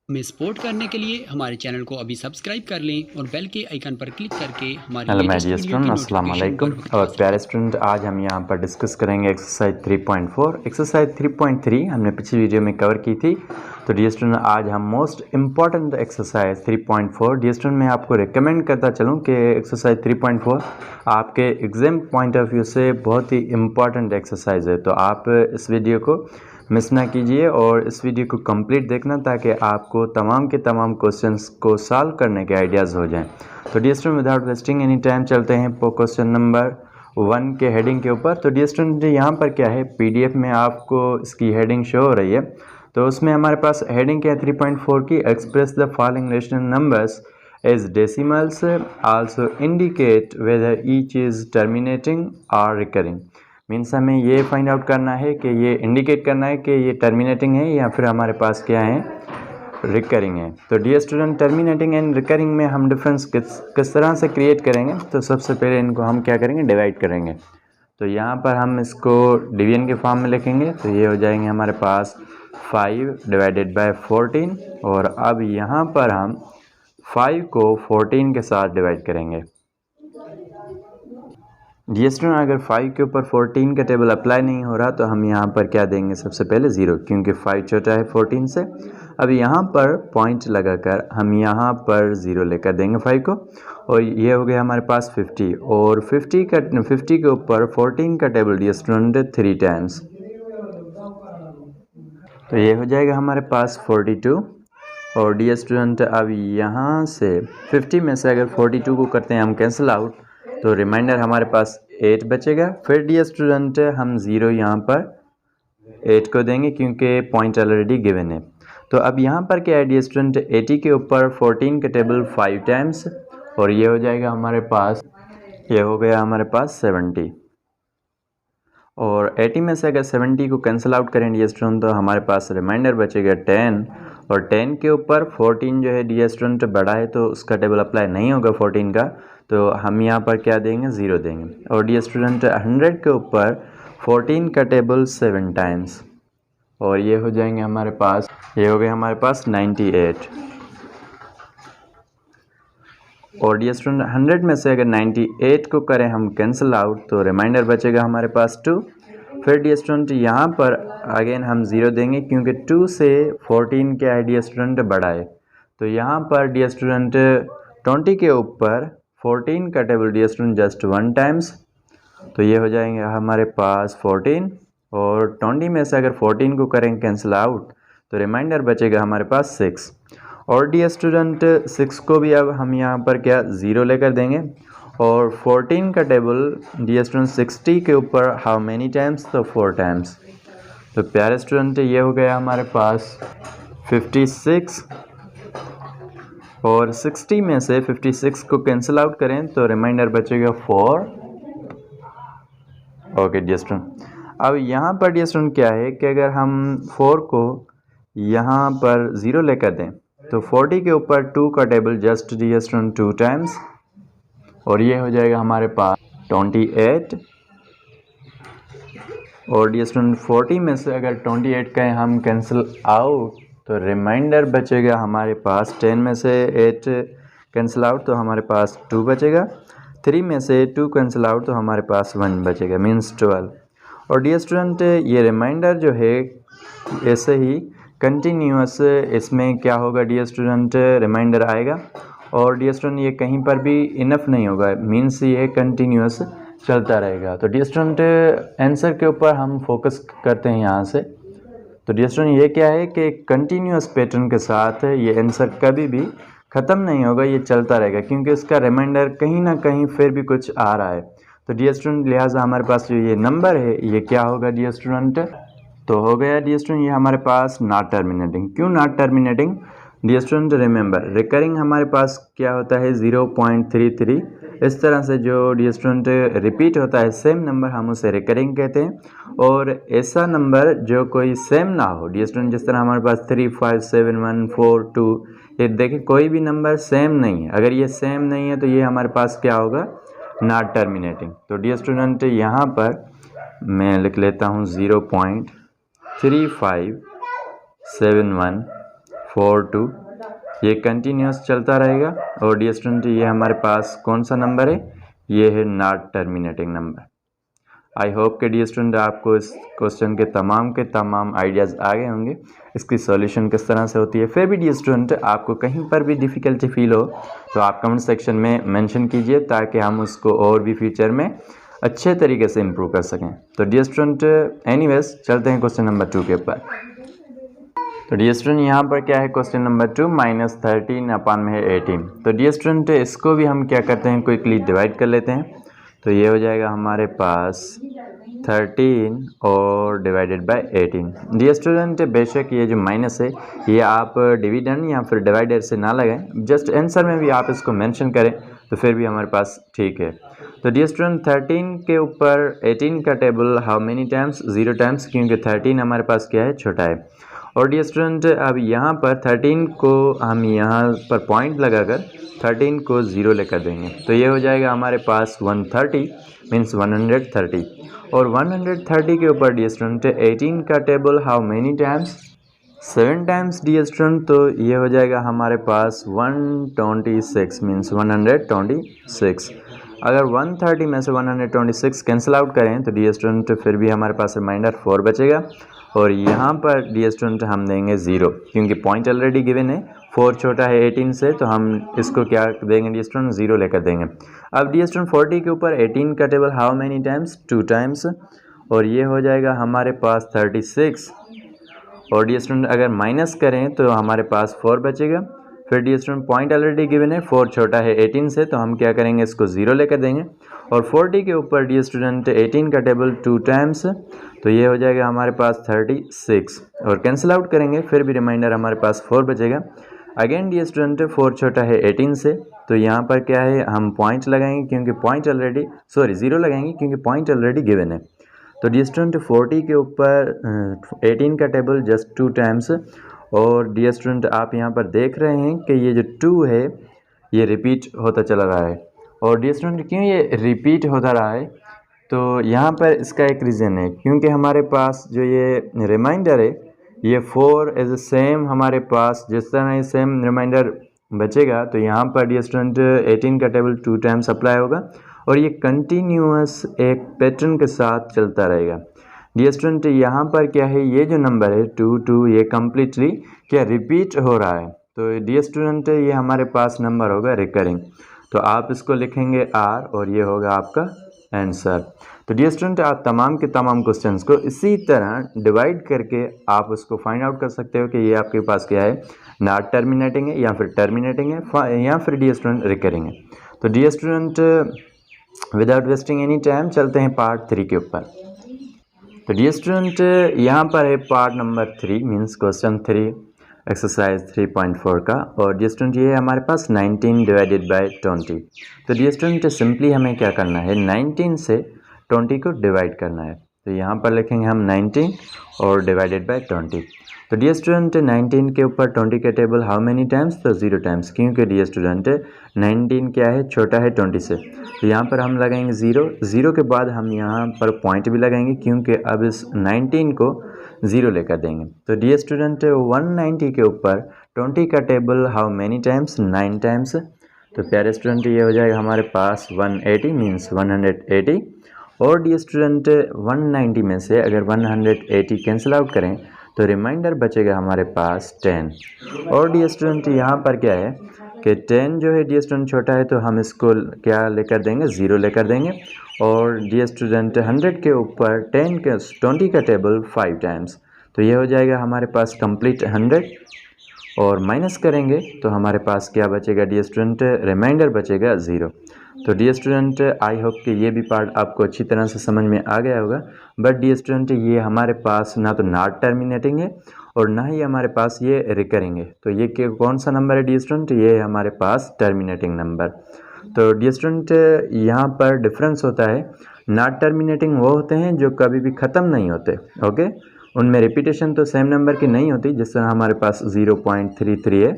हमें सपोर्ट करने के लिए हमारे चैनल को अभी सब्सक्राइब कर लें और बेल के आइकन पर क्लिक करके हमारी hello my latest dear video की स्टूडेंट, अस्सलाम नोटिफिकेशन वालेकुम। बर वक्त और पा प्यारे सकें। स्टूडेंट, आज हम यहाँ पर डिस्कस करेंगे एक्सरसाइज 3.4। एक्सरसाइज 3.3 हमने पिछली वीडियो में कवर की थी। तो डियर स्टूडेंट, आज हम most important exercise 3.4 dear student मैं आपको रिकमेंड करता चलूँ कि एक्सरसाइज 3.4 आपके एग्ज़ाम पॉइंट ऑफ व्यू से बहुत ही इम्पॉर्टेंट एक्सरसाइज है। तो आप इस वीडियो को मिस ना कीजिए और इस वीडियो को कंप्लीट देखना ताकि आपको तमाम के तमाम क्वेश्चंस को सॉल्व करने के आइडियाज़ हो जाएं। तो dear student, without wasting any time चलते हैं क्वेश्चन नंबर 1 के हेडिंग के ऊपर। तो डियर स्टूडेंट, यहाँ पर क्या है, पीडीएफ में आपको इसकी हेडिंग शो हो रही है। तो उसमें हमारे पास हेडिंग क्या है 3.4 की, express the following rational numbers as decimals, also indicate whether each is terminating और रिकरिंग। मीन्स हमें ये फाइंड आउट करना है कि ये इंडिकेट करना है कि ये टर्मिनेटिंग है या फिर हमारे पास क्या है, रिकरिंग है। तो dear student, terminating and recurring में हम डिफरेंस किस तरह से क्रिएट करेंगे। तो सबसे पहले इनको हम क्या करेंगे, डिवाइड करेंगे। तो यहाँ पर हम इसको डिवीजन के फॉर्म में लिखेंगे। तो ये हो जाएंगे हमारे पास 5 डिवाइडेड बाय 14। और अब यहाँ पर हम 5 को 14 के साथ डिवाइड करेंगे। डियर स्टूडेंट, अगर 5 के ऊपर 14 का टेबल अप्लाई नहीं हो रहा तो हम यहाँ पर क्या देंगे, सबसे पहले 0, क्योंकि 5 छोटा है 14 से। अब यहाँ पर पॉइंट लगाकर हम यहाँ पर 0 लेकर देंगे 5 को। और ये हो गया हमारे पास 50। और 50 के ऊपर 14 का टेबल डियर स्टूडेंट 3 टाइम्स। तो ये हो जाएगा हमारे पास 42। और डियर स्टूडेंट, अब यहाँ से 50 में से अगर 42 को करते हैं हम कैंसिल आउट, तो रिमाइंडर हमारे पास 8 बचेगा। फिर डियर स्टूडेंट हम 0 यहाँ पर 8 को देंगे क्योंकि पॉइंट ऑलरेडी गिवन है। तो अब यहाँ पर क्या है डियर स्टूडेंट, 80 के ऊपर 14 का टेबल 5 टाइम्स। और ये हो जाएगा हमारे पास, ये हो गया हमारे पास 70। और 80 में से अगर 70 को कैंसिल आउट करें डियर स्टूडेंट, तो हमारे पास रिमाइंडर बचेगा 10। और 10 के ऊपर 14 जो है डियर स्टूडेंट बड़ा है तो उसका टेबल अप्लाई नहीं होगा 14 का, तो हम यहाँ पर क्या देंगे, 0 देंगे। और डियर स्टूडेंट 100 के ऊपर 14 का टेबल 7 टाइम्स। और ये हो जाएंगे हमारे पास, ये हो गए हमारे पास 98। और डियर स्टूडेंट 100 में से अगर 98 को करें हम कैंसिल आउट, तो रिमाइंडर बचेगा हमारे पास 2। फिर डियर स्टूडेंट यहाँ पर अगेन हम 0 देंगे क्योंकि 2 से 14 क्या है डियर स्टूडेंट, बड़ा है। तो यहाँ पर डियर स्टूडेंट 20 के ऊपर 14 का table dear student just 1 times. तो ये हो जाएंगे हमारे पास 14। और 20 में से अगर 14 को करें कैंसिल आउट, तो रिमाइंडर बचेगा हमारे पास 6। और डियर स्टूडेंट 6 को भी अब हम यहाँ पर क्या 0 लेकर देंगे। और 14 का टेबल डियर स्टूडेंट 60 के ऊपर हाउ मैनी टाइम्स, तो 4 टाइम्स। तो प्यारे स्टूडेंट, ये हो गया हमारे पास 56। और 60 में से 56 को कैंसिल आउट करें तो रिमाइंडर बचेगा 4। ओके डियर स्टूडेंट, अब यहाँ पर डियर स्टूडेंट क्या है कि अगर हम 4 को यहाँ पर 0 लेकर दें तो 40 के ऊपर 2 का table just dear student 2 times. और ये हो जाएगा हमारे पास 28। और डियर स्टूडेंट 40 में से अगर 28 का हम कैंसिल आउट, तो रिमाइंडर बचेगा हमारे पास 10 में से 8 कैंसिल आउट तो हमारे पास 2 बचेगा। 3 में से 2 कैंसिल आउट तो हमारे पास 1 बचेगा, मीन्स 12। और डियर स्टूडेंट ये रिमाइंडर जो है ऐसे ही कंटिन्यूअस, इसमें क्या होगा डियर स्टूडेंट, रिमाइंडर आएगा। और डियर स्टूडेंट ये कहीं पर भी इनफ नहीं होगा, मीन्स ये कंटिन्यूअस चलता रहेगा। तो डियर स्टूडेंट आंसर के ऊपर हम फोकस करते हैं यहाँ से। तो डियर स्टूडेंट ये क्या है कि कंटिन्यूअस पैटर्न के साथ ये आंसर कभी भी ख़त्म नहीं होगा, ये चलता रहेगा क्योंकि इसका रिमाइंडर कहीं ना कहीं फिर भी कुछ आ रहा है। तो डियर स्टूडेंट लिहाजा हमारे पास जो ये नंबर है ये क्या होगा डियर स्टूडेंट, तो हो गया डियर स्टूडेंट ये हमारे पास नॉट टर्मिनेटिंग। क्यों not terminating dear student, remember recurring हमारे पास क्या होता है 0.33। इस तरह से जो डियर स्टूडेंट रिपीट होता है सेम नंबर हम उसे रिकरिंग कहते हैं। और ऐसा नंबर जो कोई सेम ना हो डियर स्टूडेंट, जिस तरह हमारे पास 3, 5, 7, 1, 4, 2, ये देखिए कोई भी नंबर सेम नहीं है। अगर ये सेम नहीं है तो ये हमारे पास क्या होगा, नॉट टर्मिनेटिंग। तो डियर स्टूडेंट यहाँ पर मैं लिख लेता हूँ 0.3571 4 2, ये कंटिन्यूस चलता रहेगा। और डियर स्टूडेंट ये हमारे पास कौन सा नंबर है, ये है not terminating number. I hope कि डियर स्टूडेंट आपको इस क्वेश्चन के तमाम आइडियाज़ आ गए होंगे, इसकी सॉल्यूशन किस तरह से होती है। फिर भी डियर स्टूडेंट आपको कहीं पर भी डिफ़िकल्टी फील हो तो आप कमेंट सेक्शन में मेंशन कीजिए, ताकि हम उसको और भी फ्यूचर में अच्छे तरीके से इम्प्रूव कर सकें। तो डियर स्टूडेंट एनीवेज चलते हैं क्वेश्चन नंबर 2 के ऊपर। तो डियर स्टूडेंट यहाँ पर क्या है, क्वेश्चन नंबर 2 -13 अपान में है 18। तो डियर स्टूडेंट इसको भी हम क्या करते हैं, क्विकली डिवाइड कर लेते हैं। तो ये हो जाएगा हमारे पास 13 और डिवाइडेड बाय 18। डियर स्टूडेंट बेशक ये जो माइनस है ये आप डिविडेंड या फिर डिवाइडर से ना लगाएं, जस्ट आंसर में भी आप इसको मेंशन करें तो फिर भी हमारे पास ठीक है। तो डियर स्टूडेंट 13 के ऊपर 18 का table how many times, 0 times, क्योंकि 13 हमारे पास क्या है, छोटा है। और डियर स्टूडेंट अब यहाँ पर 13 को हम यहाँ पर पॉइंट लगाकर 13 को 0 लेकर देंगे, तो ये हो जाएगा हमारे पास 130 मीन्स 130। और 130 के ऊपर डियर स्टूडेंट 18 का table how many times, 7 times dear student, तो ये हो जाएगा हमारे पास 126 मीन्स 126। अगर 130 में से 126 कैंसिल आउट करें तो डियर स्टूडेंट फिर भी हमारे पास रिमाइंडर 4 बचेगा। और यहाँ पर डियर स्टूडेंट हम देंगे 0, क्योंकि पॉइंट ऑलरेडी गिवन है, 4 छोटा है 18 से, तो हम इसको क्या देंगे डियर स्टूडेंट, 0 लेकर देंगे। अब डियर स्टूडेंट 40 के ऊपर 18 का table how many times, 2 times, और ये हो जाएगा हमारे पास 36। और डियर स्टूडेंट अगर माइनस करें तो हमारे पास 4 बचेगा। फिर dear student point already given है, 4 छोटा है 18 से, तो हम क्या करेंगे, इसको 0 लेकर देंगे। और 40 के ऊपर डियर स्टूडेंट 18 का टेबल 2 टाइम्स, तो ये हो जाएगा हमारे पास 36। और कैंसिल आउट करेंगे फिर भी रिमाइंडर हमारे पास 4 बचेगा। अगेन डियर स्टूडेंट 4 छोटा है 18 से, तो यहाँ पर क्या है, हम पॉइंट लगाएंगे क्योंकि पॉइंट ऑलरेडी 0 लगाएंगे क्योंकि पॉइंट ऑलरेडी गिवन है। तो डियर स्टूडेंट 40 के ऊपर 18 का टेबल जस्ट 2 टाइम्स। और डियर स्टूडेंट आप यहाँ पर देख रहे हैं कि ये जो 2 है ये रिपीट होता चला रहा है। और डियर स्टूडेंट क्यों ये रिपीट होता रहा है, तो यहाँ पर इसका एक रीज़न है, क्योंकि हमारे पास जो ये रिमाइंडर है ये 4 एज ए सेम हमारे पास, जिस तरह ये सेम रिमाइंडर बचेगा तो यहाँ पर डियर स्टूडेंट 18 का टेबल 2 टाइम्स अप्लाई होगा और ये कंटिन्यूअस एक पैटर्न के साथ चलता रहेगा। डियर स्टूडेंट यहाँ पर क्या है, ये जो नंबर है 2 2 ये कम्प्लीटली क्या रिपीट हो रहा है। तो डियर स्टूडेंट ये हमारे पास नंबर होगा रिकरिंग, तो आप इसको लिखेंगे R और ये होगा आपका आंसर। तो डियर स्टूडेंट आप तमाम के तमाम क्वेश्चंस को इसी तरह डिवाइड करके आप उसको फाइंड आउट कर सकते हो कि ये आपके पास क्या है, नॉट टर्मिनेटिंग है या फिर टर्मिनेटिंग है या फिर डियर स्टूडेंट रिकरिंग है। तो dear student without wasting any time चलते हैं पार्ट 3 के ऊपर। तो डियर स्टूडेंट यहाँ पर है part number 3 means question 3 exercise 3.4 का। और डियर स्टूडेंट ये है हमारे पास 19 डिवाइडेड बाय 20। तो डियर स्टूडेंट सिंपली हमें क्या करना है, 19 से 20 को डिवाइड करना है। तो यहाँ पर लिखेंगे हम 19 और डिवाइडेड बाय 20। तो डियर स्टूडेंट 19 के ऊपर 20 का टेबल हाउ मेनी टाइम्स, तो 0 टाइम्स, क्योंकि डियर स्टूडेंट 19 क्या है, छोटा है 20 से, तो यहाँ पर हम लगाएंगे 0 के बाद हम यहाँ पर पॉइंट भी लगाएंगे क्योंकि अब इस 19 को 0 लेकर देंगे। तो डियर स्टूडेंट 190 के ऊपर 20 का table how many times, 9 times, तो प्यारे स्टूडेंट ये हो जाएगा हमारे पास 180 मीन्स 180। और डियर स्टूडेंट 190 में से अगर 180 कैंसिल आउट करें तो रिमाइंडर बचेगा हमारे पास 10। और डियर स्टूडेंट यहाँ पर क्या है कि 10 जो है डियर स्टूडेंट छोटा है, तो हम इसको क्या लेकर देंगे, 0 लेकर देंगे। और डियर स्टूडेंट 100 के ऊपर 20 का टेबल 5 टाइम्स, तो ये हो जाएगा हमारे पास कंप्लीट 100। और माइनस करेंगे तो हमारे पास क्या बचेगा डियर स्टूडेंट, रिमाइंडर बचेगा 0। तो डियर स्टूडेंट आई होप कि ये भी पार्ट आपको अच्छी तरह से समझ में आ गया होगा। बट डियर स्टूडेंट ये हमारे पास ना तो नॉट टर्मिनेटिंग है और ना ही हमारे पास ये रिकरिंग है। तो ये कौन सा नंबर है डियर स्टूडेंट, ये है हमारे पास टर्मिनेटिंग नंबर। तो डियर स्टूडेंट यहाँ पर डिफरेंस होता है, नॉट टर्मिनेटिंग वो होते हैं जो कभी भी ख़त्म नहीं होते, ओके, उनमें रिपीटेशन तो सेम नंबर की नहीं होती, जिस तरह हमारे पास 0.33 है,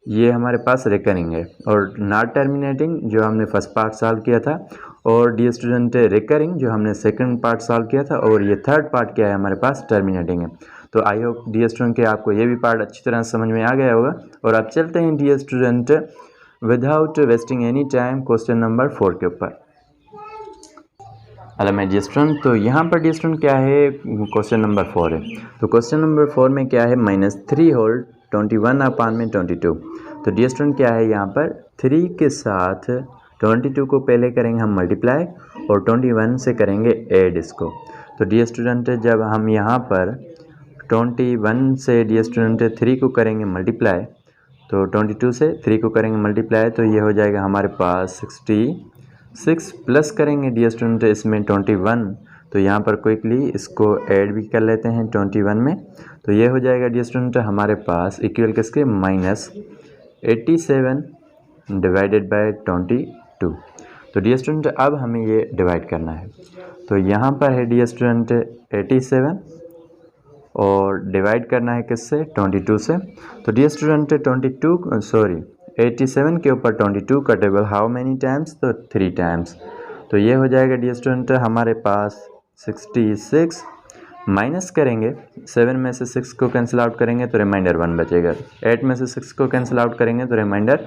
ये हमारे पास रिकरिंग है। और नॉट टर्मिनेटिंग जो हमने फर्स्ट पार्ट सॉल्व किया था, और डियर स्टूडेंट रिकरिंग जो हमने सेकंड पार्ट सॉल्व किया था, और ये थर्ड पार्ट क्या है हमारे पास टर्मिनेटिंग है। तो आई होप डियर स्टूडेंट के आपको ये भी पार्ट अच्छी तरह समझ में आ गया होगा। और अब चलते हैं dear student without wasting any time question number 4 के ऊपर। हेलो माय डियर स्टूडेंट, तो यहाँ पर डियर स्टूडेंट क्या है, क्वेश्चन नंबर 4 है। तो क्वेश्चन नंबर 4 में क्या है, -3 होल 21/22। तो डियर स्टूडेंट क्या है, यहाँ पर 3 के साथ 22 को पहले करेंगे हम मल्टीप्लाई और 21 से करेंगे ऐड इसको। तो डियर स्टूडेंट जब हम यहाँ पर 21 से डियर स्टूडेंट 3 को करेंगे मल्टीप्लाई, तो 22 से 3 को करेंगे मल्टीप्लाई, तो ये हो जाएगा हमारे पास 66 प्लस करेंगे डियर स्टूडेंट इसमें 21। तो यहाँ पर क्विकली इसको ऐड भी कर लेते हैं 21 में। तो ये हो जाएगा डियर स्टूडेंट हमारे पास इक्वल किसके, -87 डिवाइडेड बाय 22। तो डियर स्टूडेंट अब हमें ये डिवाइड करना है। तो यहाँ पर है डियर स्टूडेंट 87 और डिवाइड करना है किससे, 22 से। तो डियर स्टूडेंट 87 के ऊपर 22 का टेबल हाउ मैनी टाइम्स, तो 3 टाइम्स। तो ये हो जाएगा डियर स्टूडेंट हमारे पास 66 माइनस करेंगे 7 में से 6 को कैंसिल आउट करेंगे तो रिमाइंडर 1 बचेगा। 8 में से 6 को कैंसिल आउट करेंगे तो रिमाइंडर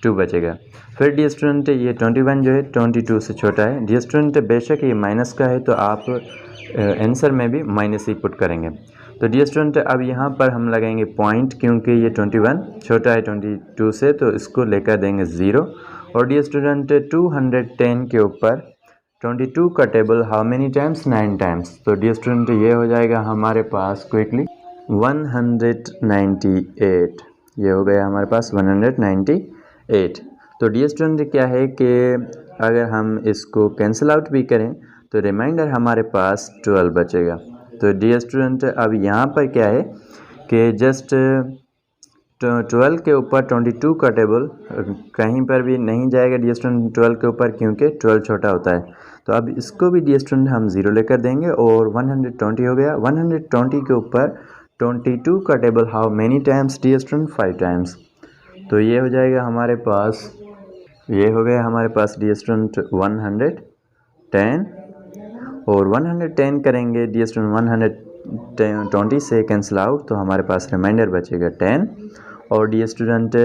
2 बचेगा। फिर डियर स्टूडेंट ये 21 जो है 22 से छोटा है। डियर स्टूडेंट बेशक ये माइनस का है तो आप आंसर में भी माइनस ही पुट करेंगे। तो डियर स्टूडेंट अब यहाँ पर हम लगाएंगे पॉइंट, क्योंकि ये 21 छोटा है 22 से, तो इसको लेकर देंगे 0। और डियर स्टूडेंट 210 के ऊपर 22 का table how many times, 9 times. तो डियर स्टूडेंट ये हो जाएगा हमारे पास क्विकली 198। ये हो गया हमारे पास 198। तो डियर स्टूडेंट क्या है कि अगर हम इसको कैंसिल आउट भी करें तो रिमाइंडर हमारे पास 12 बचेगा। तो डियर स्टूडेंट अब यहाँ पर क्या है कि जस्ट 12 के ऊपर 22 का टेबल कहीं पर भी नहीं जाएगा डियर स्टूडेंट 12 के ऊपर, क्योंकि 12 छोटा होता है। तो अब इसको भी डियर स्टूडेंट हम 0 लेकर देंगे और 120 हो गया। 120 के ऊपर 22 का table how many times dear student, 5 times. तो ये हो जाएगा हमारे पास, ये हो गया हमारे पास डियर स्टूडेंट 110 और 110 करेंगे डियर स्टूडेंट 120 से कैंसिल आउट, तो हमारे पास रिमाइंडर बचेगा 10। और डियर स्टूडेंट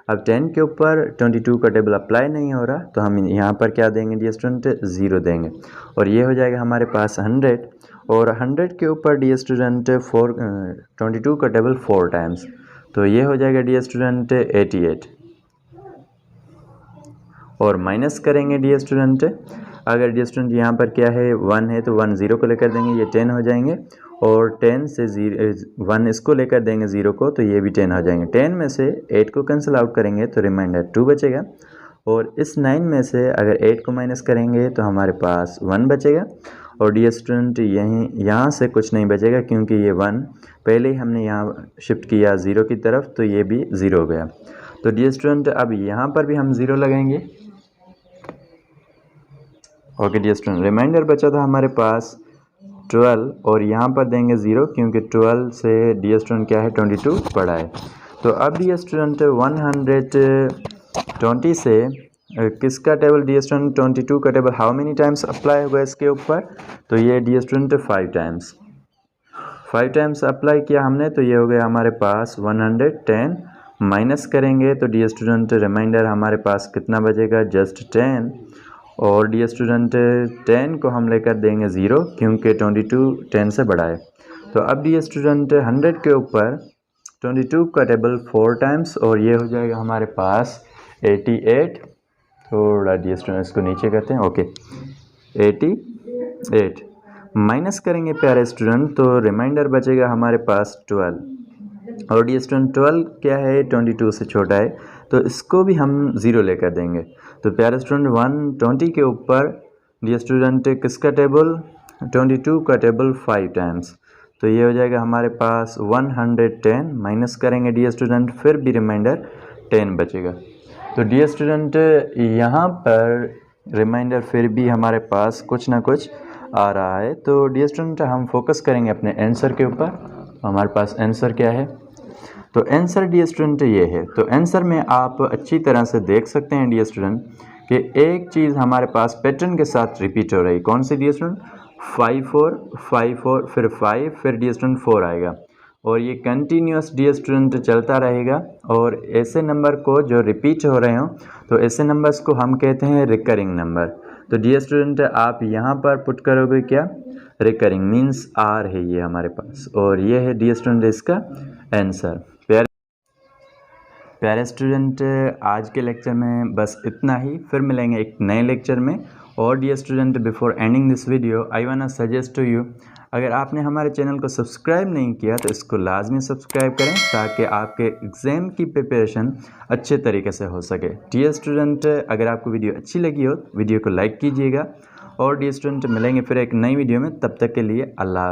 अब 10 के ऊपर 22 का टेबल अप्लाई नहीं हो रहा, तो हम यहाँ पर क्या देंगे डियर स्टूडेंट, 0 देंगे। और ये हो जाएगा हमारे पास 100 और 100 के ऊपर डियर स्टूडेंट 22 का टेबल 4 टाइम्स। तो ये हो जाएगा डियर स्टूडेंट 88। और माइनस करेंगे डियर स्टूडेंट, अगर डियर स्टूडेंट यहाँ पर क्या है 1 है तो 1 0 को लेकर देंगे, ये 10 हो जाएंगे। और 10 से 1 इसको लेकर देंगे 0 को, तो ये भी 10 हो जाएंगे। 10 में से 8 को कैंसिल आउट करेंगे तो रिमाइंडर 2 बचेगा। और इस 9 में से अगर 8 को माइनस करेंगे तो हमारे पास 1 बचेगा। और डियर स्टूडेंट यहाँ से कुछ नहीं बचेगा, क्योंकि ये 1 पहले ही हमने यहाँ शिफ्ट किया 0 की तरफ, तो ये भी 0 हो गया। तो डियर स्टूडेंट अब यहाँ पर भी हम 0 लगाएंगे। ओके डियर स्टूडेंट, रिमाइंडर बचा था हमारे पास 12 और यहाँ पर देंगे 0, क्योंकि 12 से डियर स्टूडेंट क्या है 22 बड़ा है। तो अब डियर स्टूडेंट 120 से किसका टेबल डियर स्टूडेंट 22 का table how many times apply होगा इसके ऊपर, तो ये dear student 5 times. 5 times apply किया हमने, तो ये हो गया हमारे पास 110। माइनस करेंगे तो डियर स्टूडेंट रिमाइंडर हमारे पास कितना बचेगा, जस्ट 10। और डियर स्टूडेंट 10 को हम लेकर देंगे 0, क्योंकि 22 10 से बड़ा है। तो अब डियर स्टूडेंट 100 के ऊपर 22 का टेबल 4 टाइम्स और ये हो जाएगा हमारे पास 88। थोड़ा डियर स्टूडेंट इसको नीचे करते हैं, ओके 88। माइनस करेंगे प्यारे स्टूडेंट तो रिमाइंडर बचेगा हमारे पास 12। और डियर स्टूडेंट 12 क्या है 22 से छोटा है, तो इसको भी हम 0 लेकर देंगे। तो प्यारे स्टूडेंट 120 के ऊपर डियर स्टूडेंट किसका टेबल 22 का टेबल 5 टाइम्स। तो ये हो जाएगा हमारे पास 110। माइनस करेंगे डियर स्टूडेंट, फिर भी रिमाइंडर 10 बचेगा। तो डियर स्टूडेंट यहाँ पर रिमाइंडर फिर भी हमारे पास कुछ ना कुछ आ रहा है। तो डियर स्टूडेंट हम फोकस करेंगे अपने आंसर के ऊपर। हमारे पास आंसर क्या है, तो आंसर डियर स्टूडेंट ये है। तो आंसर में आप अच्छी तरह से देख सकते हैं डियर स्टूडेंट कि एक चीज़ हमारे पास पैटर्न के साथ रिपीट हो रही है। कौन सी डियर स्टूडेंट 5 4 5 4 फिर 5 फिर डियर स्टूडेंट 4 आएगा। और ये कंटिन्यूस डियर स्टूडेंट चलता रहेगा। और ऐसे नंबर को जो रिपीट हो रहे हो तो ऐसे नंबर्स को हम कहते हैं रिकरिंग नंबर। तो डियर स्टूडेंट आप यहाँ पर पुट करोगे क्या, रिकरिंग मीन्स आर है ये हमारे पास, और ये है डियर स्टूडेंट इसका आंसर। प्यारे स्टूडेंट आज के लेक्चर में बस इतना ही, फिर मिलेंगे एक नए लेक्चर में। और dear student before ending this video I want suggest to you, अगर आपने हमारे चैनल को सब्सक्राइब नहीं किया तो इसको लाजमी सब्सक्राइब करें ताकि आपके एग्ज़ाम की प्रिपरेशन अच्छे तरीके से हो सके। डियर स्टूडेंट अगर आपको वीडियो अच्छी लगी हो वीडियो को लाइक कीजिएगा। और डियर स्टूडेंट मिलेंगे फिर एक नई वीडियो में, तब तक के लिए अल्लाह।